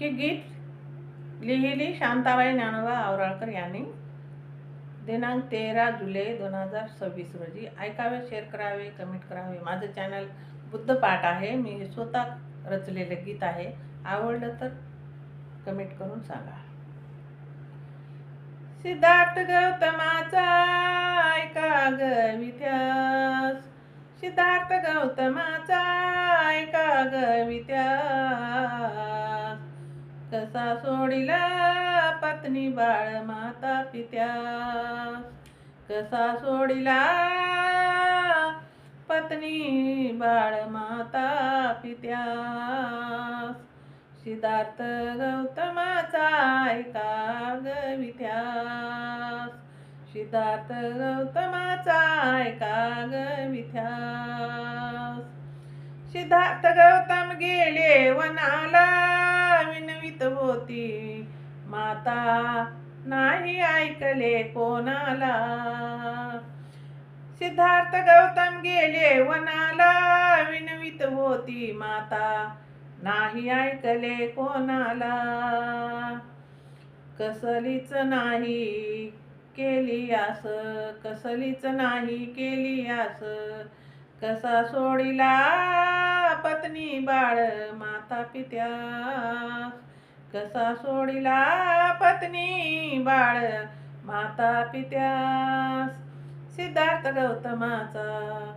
हे गीत लिहिली शांताबाई ज्ञानोबा आवराळकर यांनी दिनांक 13 जुलै 2026 रोजी. ऐकावे, शेअर करावे, कमेंट करावे. माझं चॅनल बुद्ध पाठ आहे. मी स्वतः रचलेलं गीत आहे. आवडलं तर कमेंट करून सांगा. सिद्धार्थ गौतमाचा ऐका ग इतिहास, सिद्धार्थ गौतमाचा ऐका ग इतिहास. कसा सोडिला पत्नी बाळ माता पित्यास, कसा सोडिला पत्नी बाळ माता पित्यास. सिद्धार्थ गौतमाचा ऐका ग इतिहास, सिद्धार्थ गौतमाचा ऐका ग इतिहास. सिद्धार्थ गौतम गेले वनाला, विनवित होती माता नाही ऐकले कोणाला. सिद्धार्थ गौतम गेले वनाला, विनवित होती माता नाही ऐकले कोणाला. कसलीच नाही केली आस, कसलीच नाही केली आस. कसा सोडिला पत्नी बाळ माता पित्यास, कसा सोडिला पत्नी बाळ माता पित्यास. सिद्धार्थ गौतमाचा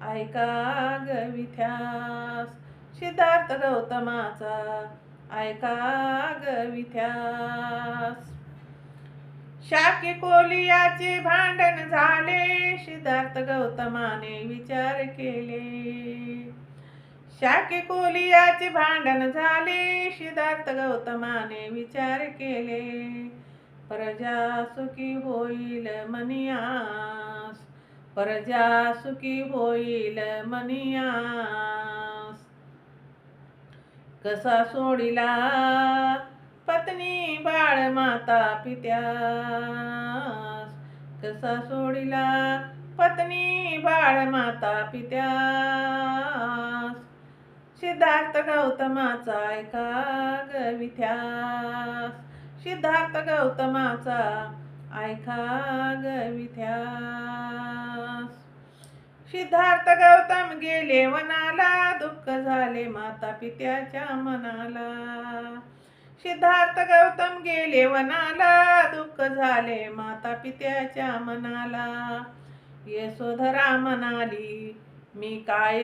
ऐका ग इतिहास, सिद्धार्थ गौतमाचा ऐका ग इतिहास. शाक्य कोलियाचे भांडण झाले, सिद्धार्थ गौतमाने विचार केले. शाक्य कोलियाचे भांडण झाले, सिद्धार्थ गौतमाने विचार केले. प्रजा सुखी होईल मनी आस, प्रजा सुखी होईल मनी आस. कसा सोडिला पत्नी बाळ माता पित्यास, कसा सोडिला पत्नी बाळ माता पित्यास. सिद्धार्थ गौतमाचा ऐका ग इतिहास, सिद्धार्थ गौतमाचा ऐका ग इतिहास. सिद्धार्थ गौतम गेले वनाला, दुःख झाले माता पित्याच्या मनाला. सिद्धार्थ गौतम गेले वनाला, दुःख झाले माता पित्याच्या मनाला. यशोधरा म्हणाली मी काय